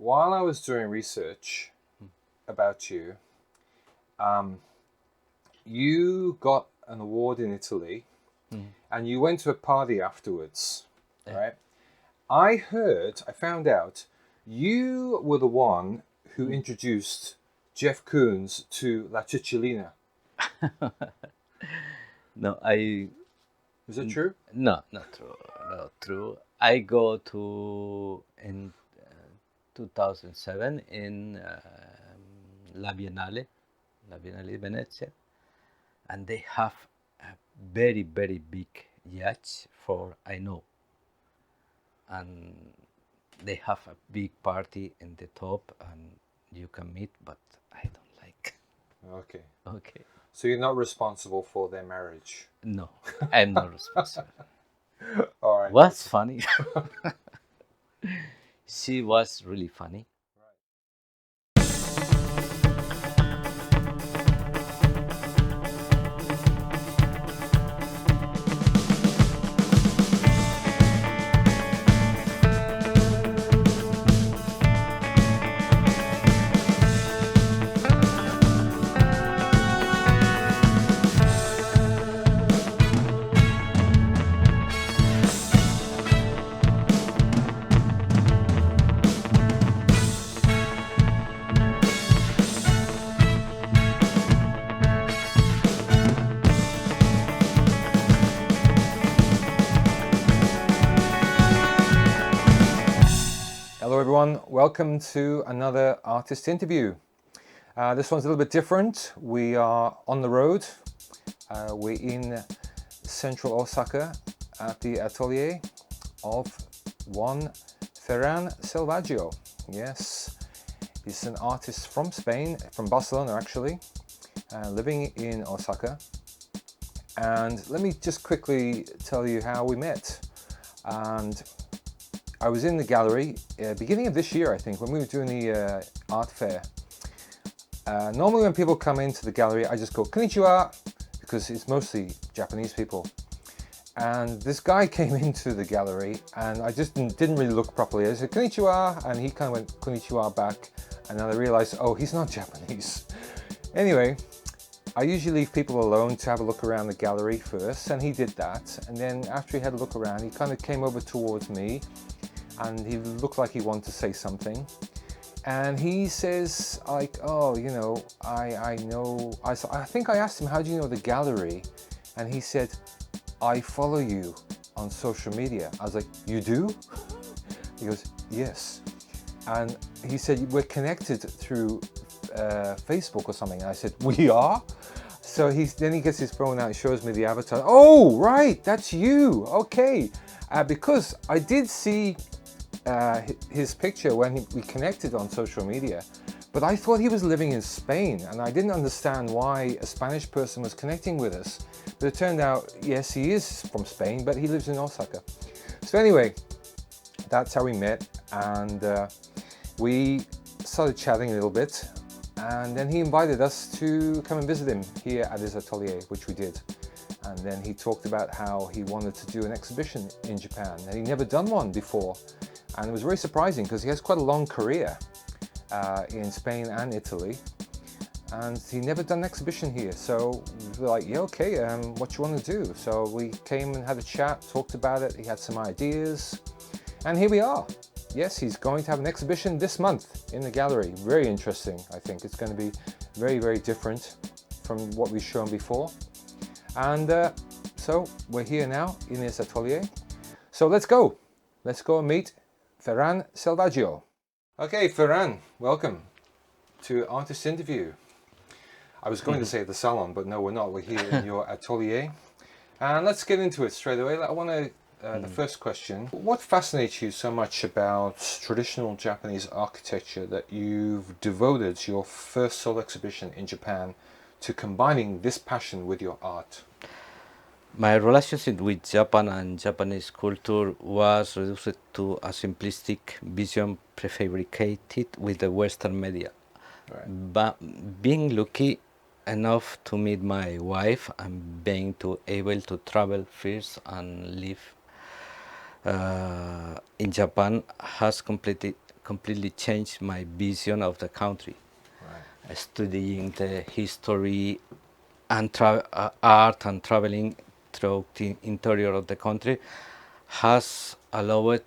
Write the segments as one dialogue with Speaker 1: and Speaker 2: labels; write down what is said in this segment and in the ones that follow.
Speaker 1: while I was doing research about you, you got an award in Italy, and you went to a party afterwards, right? I found out, you were the one who introduced Jeff Koons to La Cicciolina.
Speaker 2: No,
Speaker 1: Is it true?
Speaker 2: No, not true. Not true. I go to in 2007 in La Biennale Venezia, and they have a very big yacht for I know, and they have a big party in the top, and you can meet, but I don't like.
Speaker 1: Okay.
Speaker 2: Okay.
Speaker 1: So you're not responsible for their marriage?
Speaker 2: No, I'm not responsible.
Speaker 1: All right.
Speaker 2: What's funny? She was really funny.
Speaker 1: Hello everyone, welcome to another artist interview. This one's a little bit different. We are on the road. We're in central Osaka at the atelier of one Ferran Selvaggio. Yes, he's an artist from Spain, from Barcelona actually, living in Osaka. And let me just quickly tell you how we met. And I was in the gallery beginning of this year, I think, when we were doing the art fair. Normally when people come into the gallery, I just go, konnichiwa, because it's mostly Japanese people. And this guy came into the gallery and I just didn't really look properly. I said, konnichiwa, and he kind of went konnichiwa back. And then I realized, oh, he's not Japanese. Anyway, I usually leave people alone to have a look around the gallery first, and he did that. And then after he had a look around, he kind of came over towards me, and he looked like he wanted to say something. And he says, like, oh, you know, I know, I think I asked him, how do you know the gallery? And he said, I follow you on social media. I was like, you do? He goes, yes. And he said, we're connected through Facebook or something. And I said, we are? So then he gets his phone out and shows me the avatar. Oh, right, that's you. Okay. Because I did see his picture when we connected on social media, but I thought he was living in Spain, and I didn't understand why a Spanish person was connecting with us. But it turned out, yes, he is from Spain, but he lives in Osaka. So anyway, that's how we met, and we started chatting a little bit, and then he invited us to come and visit him here at his atelier, which we did. And then he talked about how he wanted to do an exhibition in Japan, and he'd never done one before. And it was very surprising because he has quite a long career in Spain and Italy, and he never done an exhibition here. So we were like, yeah, okay, what you want to do? So we came and had a chat, talked about it. He had some ideas, and here we are. Yes, he's going to have an exhibition this month in the gallery. Very interesting, I think. It's going to be very different from what we've shown before. And so we're here now in his atelier. So let's go and meet Ferran Selvaggio. Okay, Ferran, welcome to Artist Interview. I was going to say the salon, but no, we're not. We're here in your atelier. And let's get into it straight away. I want to, the first question, what fascinates you so much about traditional Japanese architecture that you've devoted your first solo exhibition in Japan to combining this passion with your art?
Speaker 2: My relationship with Japan and Japanese culture was reduced to a simplistic vision prefabricated with the Western media.
Speaker 1: Right.
Speaker 2: But being lucky enough to meet my wife and being able to travel first and live in Japan has completely completely changed my vision of the country.
Speaker 1: Right.
Speaker 2: Studying the history and art and traveling through the interior of the country has allowed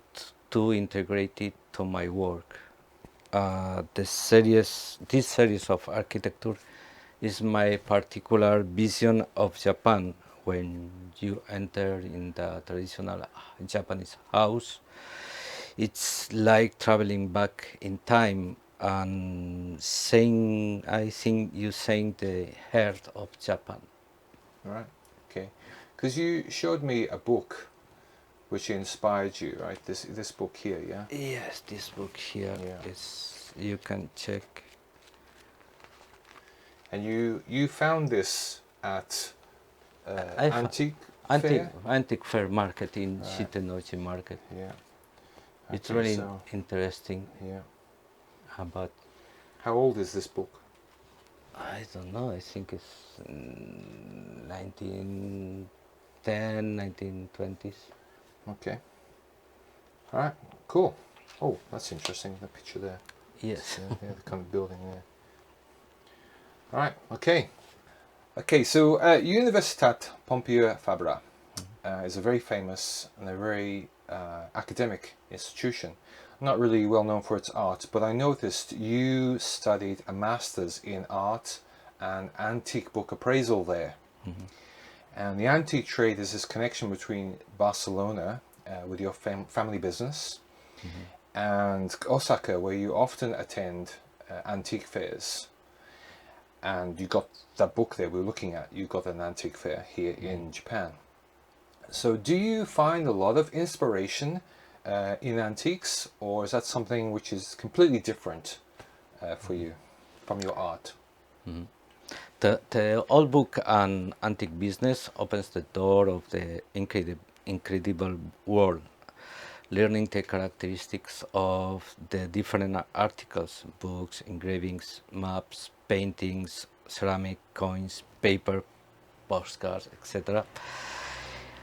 Speaker 2: to integrate it to my work. This series of architecture is my particular vision of Japan. When you enter in the traditional Japanese house, it's like traveling back in time and saying, I think you saying the heart of Japan.
Speaker 1: Right. Okay. Because you showed me a book which inspired you, right? This book here, yeah?
Speaker 2: Yes, this book here
Speaker 1: Yeah.
Speaker 2: is, you can check.
Speaker 1: And you found this at antique fair?
Speaker 2: Antique fair market in
Speaker 1: Right.
Speaker 2: Shitenochi market.
Speaker 1: Yeah.
Speaker 2: It's
Speaker 1: Okay,
Speaker 2: really
Speaker 1: so,
Speaker 2: interesting
Speaker 1: yeah.
Speaker 2: about,
Speaker 1: How old is this book?
Speaker 2: I don't know, I think it's 1910, 1920s.
Speaker 1: Okay. All right. Cool. Oh, that's interesting. The picture there.
Speaker 2: Yes.
Speaker 1: Yeah, the kind of building there. All right. Okay. Okay. So Universitat Pompeu Fabra is a very famous and a very academic institution. Not really well known for its art, but I noticed you studied a master's in art and antique book appraisal there.
Speaker 2: Mm-hmm.
Speaker 1: And the antique trade is this connection between Barcelona with your family business and Osaka, where you often attend antique fairs. And you got that book there we were looking at. You got an antique fair here in Japan. So do you find a lot of inspiration in antiques, or is that something which is completely different for you from your art?
Speaker 2: Mm-hmm. The old book and antique business opens the door of the incredible world, learning the characteristics of the different articles, books, engravings, maps, paintings, ceramic, coins, paper, postcards, etc.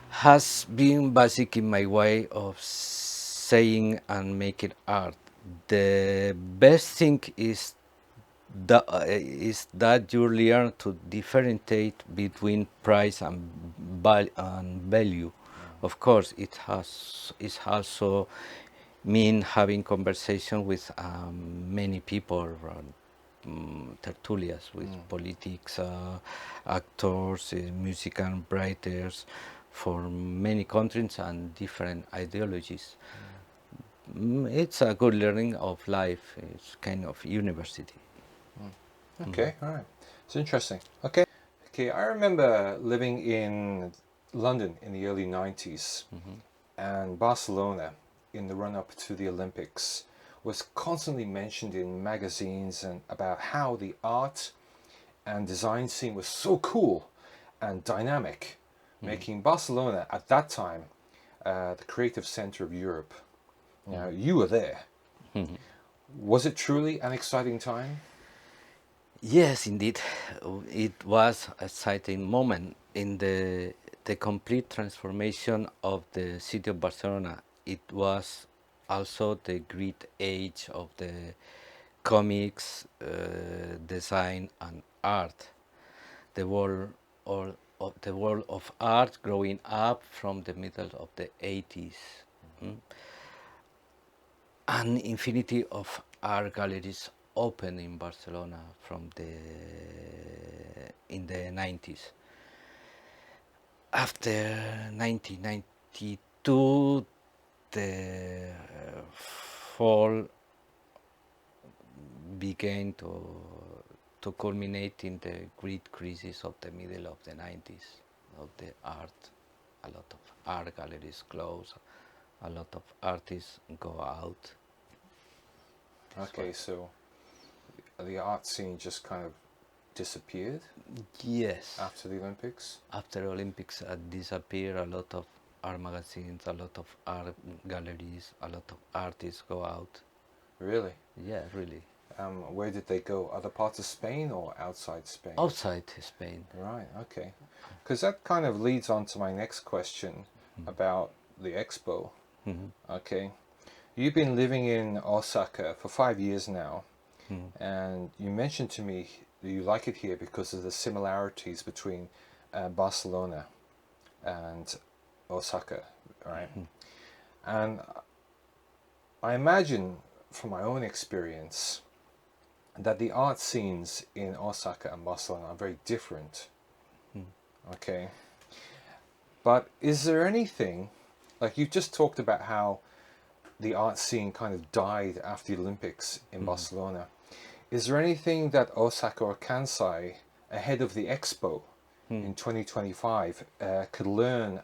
Speaker 2: has been basic in my way of saying and making art. The best thing is that you learn to differentiate between price and value. Of course, it also mean having conversation with many people, tertulias with politics, actors, musicians, writers for many countries and different ideologies. It's a good learning of life. It's kind of university.
Speaker 1: Okay, all right. It's interesting. Okay. Okay, I remember living in London in the early 90s and Barcelona in the run up to the Olympics was constantly mentioned in magazines and about how the art and design scene was so cool and dynamic, making Barcelona at that time the creative center of Europe. Now, you were there. Was it truly an exciting time?
Speaker 2: Yes, indeed, it was a exciting moment in the complete transformation of the city of Barcelona. It was also the great age of the comics, design, and art. The world the world of art growing up from the middle of the 80s. An infinity of art galleries opened in Barcelona in the 90s. After 1992, the fall began to culminate in the great crisis of the middle of the 90s of the art. A lot of art galleries closed, a lot of artists go out.
Speaker 1: Okay, so the art scene just kind of disappeared
Speaker 2: Yes.
Speaker 1: after the Olympics?
Speaker 2: After Olympics disappear, a lot of art magazines, a lot of art galleries, a lot of artists go out.
Speaker 1: Really?
Speaker 2: Yeah, really.
Speaker 1: Where did they go? Other parts of Spain or outside Spain?
Speaker 2: Outside Spain.
Speaker 1: Right, okay. Because that kind of leads on to my next question about the expo. Okay. you've been living in Osaka for 5 years now, and you mentioned to me that you like it here because of the similarities between Barcelona and Osaka, right? And I imagine from my own experience that the art scenes in Osaka and Barcelona are very different. Okay. But is there anything, like you just talked about how the art scene kind of died after the Olympics in Barcelona. Is there anything that Osaka or Kansai, ahead of the Expo in 2025, could learn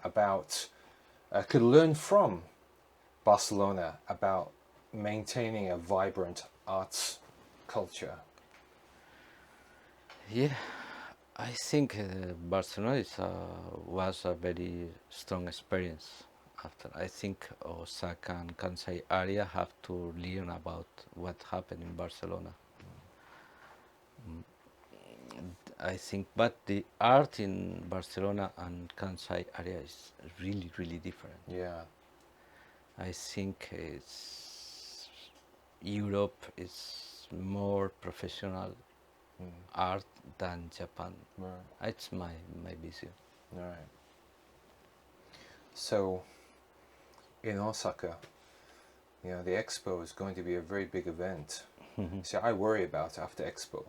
Speaker 1: from Barcelona about maintaining a vibrant arts culture?
Speaker 2: Yeah, I think Barcelona was a very strong experience. After I think Osaka and Kansai area have to learn about what happened in Barcelona. I think, but the art in Barcelona and Kansai area is really, really different.
Speaker 1: Yeah.
Speaker 2: I think Europe is more professional art than Japan.
Speaker 1: Right.
Speaker 2: It's my vision.
Speaker 1: All right. So, in Osaka, the Expo is going to be a very big event. See, I worry about after Expo,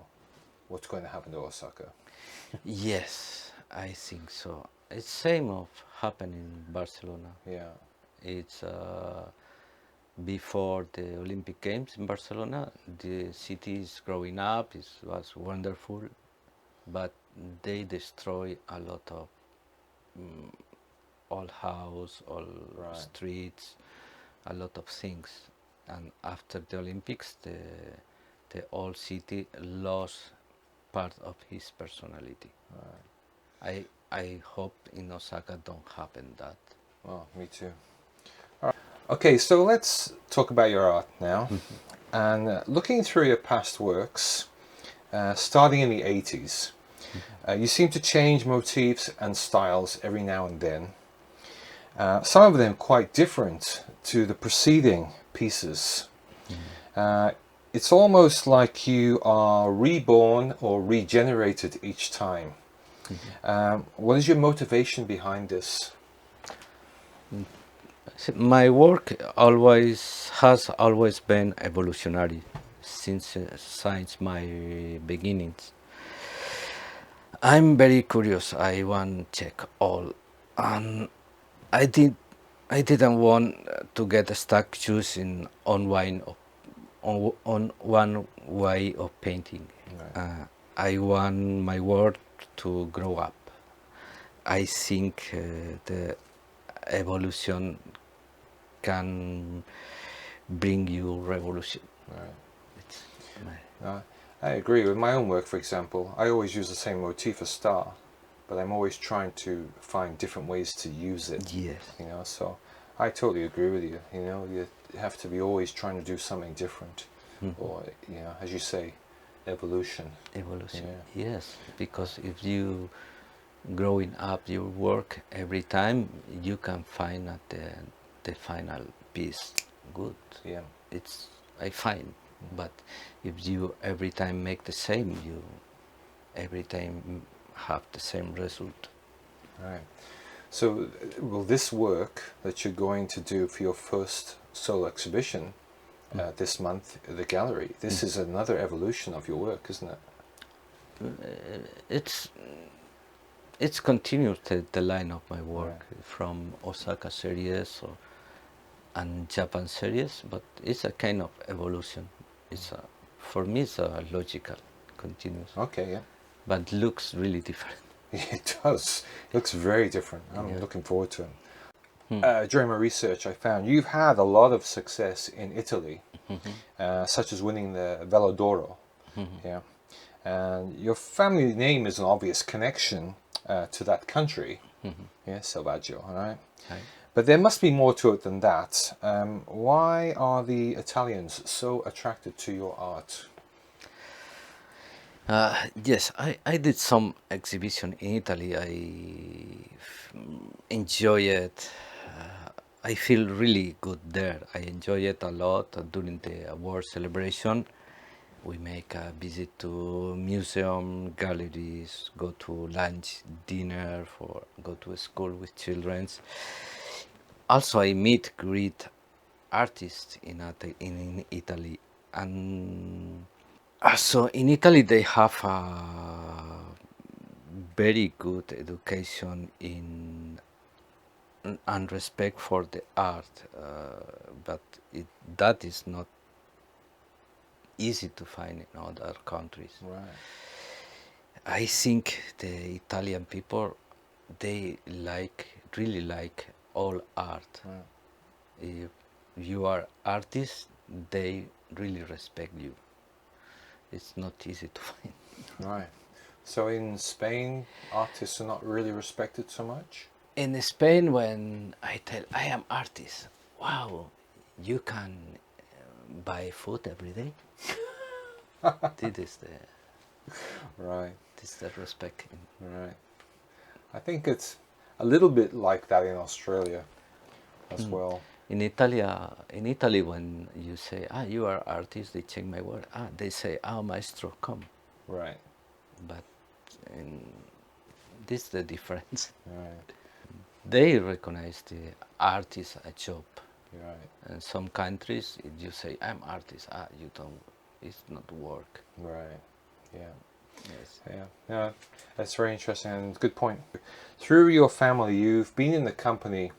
Speaker 1: what's going to happen to Osaka.
Speaker 2: Yes, I think so. It's same of happened in Barcelona.
Speaker 1: Yeah.
Speaker 2: It's before the Olympic Games in Barcelona. The city is growing up. It was wonderful, but they destroy a lot of all house, all streets, a lot of things. And after the Olympics, the old city lost part of his personality. I hope in Osaka don't happen that.
Speaker 1: Oh, me too. All right. Okay, so let's talk about your art now. And looking through your past works, starting in the 80s, you seem to change motifs and styles every now and then. Some of them quite different to the preceding pieces. It's almost like you are reborn or regenerated each time. What is your motivation behind this?
Speaker 2: My work has always been evolutionary since my beginnings. I'm very curious. I want to check all, and I didn't want to get stuck choosing on one way of painting.
Speaker 1: Right.
Speaker 2: I want my work to grow up. I think the evolution can bring you revolution.
Speaker 1: Right. I agree. With my own work, for example, I always use the same motif, a star, but I'm always trying to find different ways to use it.
Speaker 2: Yes.
Speaker 1: So I totally agree with you. You have to be always trying to do something different, or as you say, evolution.
Speaker 2: Evolution. Yeah. Yes, because if you growing up your work every time, you can find at the final piece good.
Speaker 1: Yeah.
Speaker 2: I find, but if you every time make the same, you every time have the same result.
Speaker 1: Right. So, will this work that you're going to do for your first solo exhibition this month at the gallery, this is another evolution of your work, isn't it?
Speaker 2: It's continued the line of my work from Osaka series and Japan series, but it's a kind of evolution. For me, it's a logical, continuous.
Speaker 1: Okay, yeah.
Speaker 2: But looks really different.
Speaker 1: It does. It looks very different. I'm looking forward to it. During my research, I found you've had a lot of success in Italy, such as winning the Velo d'Oro. Yeah, and your family name is an obvious connection to that country. Yeah, Selvaggio. All right. But there must be more to it than that. Why are the Italians so attracted to your art?
Speaker 2: Yes, I did some exhibition in Italy. I enjoy it I feel really good there. I enjoy it a lot. During the award celebration, we make a visit to museum, galleries, go to lunch, dinner, for go to school with children. Also, I meet great artists in Italy, and also in Italy they have a very good education in and respect for the art, but that is not easy to find in other countries.
Speaker 1: Right.
Speaker 2: I think the Italian people, they really like all art.
Speaker 1: Right.
Speaker 2: If you are artist, they really respect you. It's not easy to find.
Speaker 1: Right. So in Spain, artists are not really respected so much?
Speaker 2: In Spain, when I tell I am artist, wow, you can buy food every day. This is the
Speaker 1: Right.
Speaker 2: this is the respect.
Speaker 1: Right. I think it's a little bit like that in Australia as well.
Speaker 2: In Italy, when you say, you are artist, they check my work. They say, maestro, come.
Speaker 1: Right.
Speaker 2: But this is the difference.
Speaker 1: Right.
Speaker 2: They recognize the art is a job.
Speaker 1: Right.
Speaker 2: In some countries, if you say, I'm artist, you don't, it's not work.
Speaker 1: Right. Yeah.
Speaker 2: Yes.
Speaker 1: Yeah. Yeah. That's very interesting and good point. Through your family, you've been in the company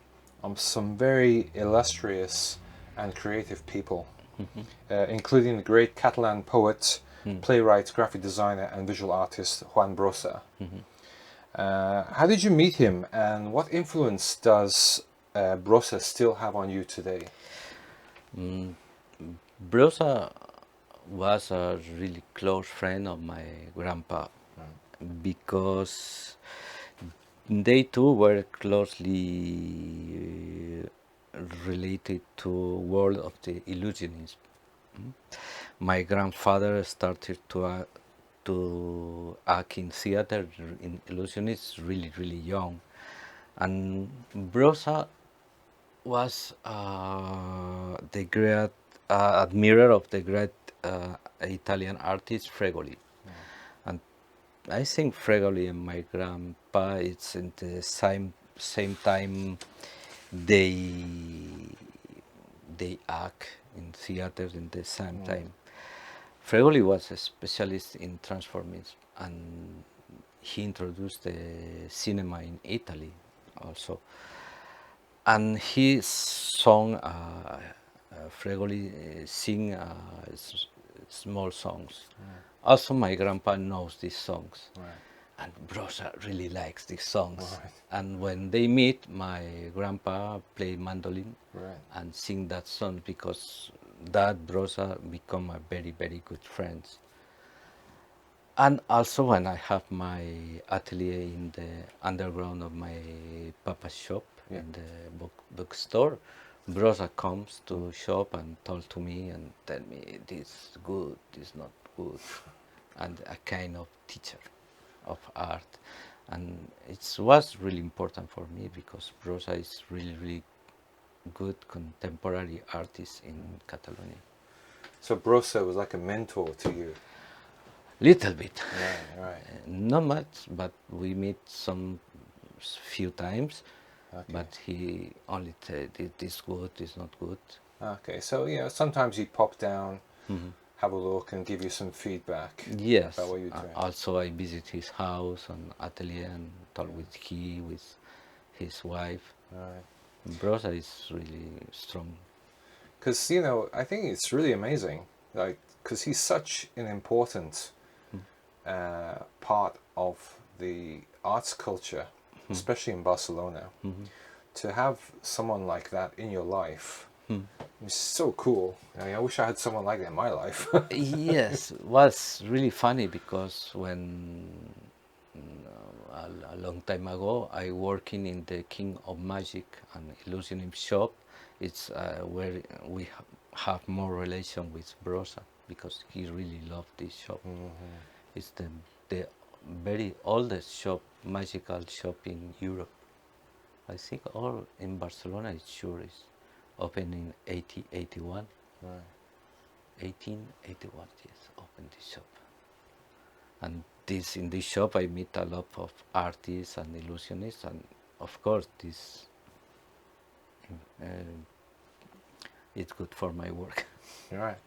Speaker 1: of some very illustrious and creative people, including the great Catalan poet, playwright, graphic designer, and visual artist Juan Brossa. How did you meet him, and what influence does Brossa still have on you today?
Speaker 2: Brosa was a really close friend of my grandpa because they too were closely related to world of the illusionism. My grandfather started to act in theater in illusionists really young, and Brosa was the great admirer of the great Italian artist Fregoli. And I think Fregoli and my grandpa, it's in the same time they act in theaters in the same time. Fregoli was a specialist in transformism, and he introduced the cinema in Italy also. And he sung, Fregoli sing small songs. Also, my grandpa knows these songs.
Speaker 1: Right.
Speaker 2: And Brosa really likes these songs.
Speaker 1: Right.
Speaker 2: And when they meet, my grandpa play mandolin
Speaker 1: Right.
Speaker 2: and sing that song, because that Brosa become a very good friends. And also when I have my atelier in the underground of my papa's shop, in the bookstore, Brosa comes to shop and talk to me and tell me this is good, this is not good, and a kind of teacher of art. And it was really important for me because Brosa is really good contemporary artist in Catalonia.
Speaker 1: So Brossa was like a mentor to you.
Speaker 2: Little bit.
Speaker 1: Right. Right.
Speaker 2: Not much, but we meet some few times.
Speaker 1: Okay.
Speaker 2: But he only said this good, this not good.
Speaker 1: Okay. So sometimes he'd pop down, have a look, and give you some feedback.
Speaker 2: Yes.
Speaker 1: About what you're doing.
Speaker 2: Also, I visit his house and atelier and talk with his wife.
Speaker 1: Right.
Speaker 2: Brosa is really strong.
Speaker 1: Because I think it's really amazing, like, because he's such an important part of the arts culture, especially in Barcelona. To have someone like that in your life is so cool. I wish I had someone like that in my life.
Speaker 2: Yes, it was really funny because when a long time ago I working in the King of Magic and Illusionism shop. It's where we have more relation with Brosa because he really loved this shop. It's the very oldest shop, magical shop in Europe. I think all in Barcelona is sure is open in 1881.
Speaker 1: Right.
Speaker 2: 1881, yes, open this shop. And in this shop I meet a lot of artists and illusionists, and of course this it's good for my work.
Speaker 1: Right.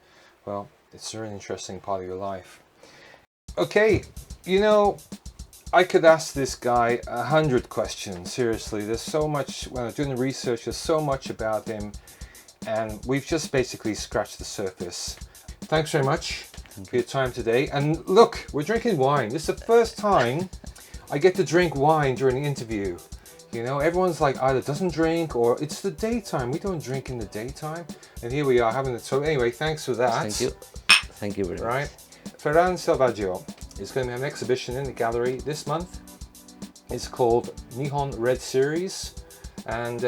Speaker 1: Well, it's a really interesting part of your life. Okay, you know, I could ask this guy 100 questions. Seriously, there's so much. When I was doing the research, there's so much about him, and we've just basically scratched the surface. Thanks very much for your time today. And look, we're drinking wine. This is the first time I get to drink wine during the interview. You know, everyone's like either doesn't drink or it's the daytime. We don't drink in the daytime. And here we are having it. So anyway, thanks for that.
Speaker 2: Thank you. Thank you very much.
Speaker 1: Right. Ferran Selvaggio is going to have an exhibition in the gallery this month. It's called Nihon Red Series. And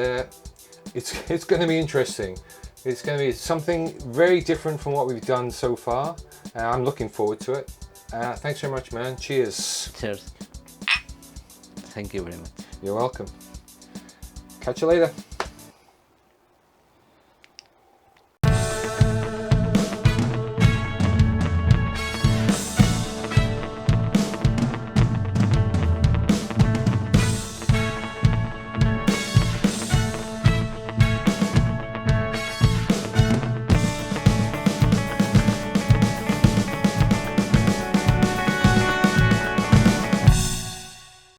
Speaker 1: it's going to be interesting. It's going to be something very different from what we've done so far. I'm looking forward to it. Thanks very much, man. Cheers.
Speaker 2: Cheers. Thank you very much.
Speaker 1: You're welcome. Catch you later.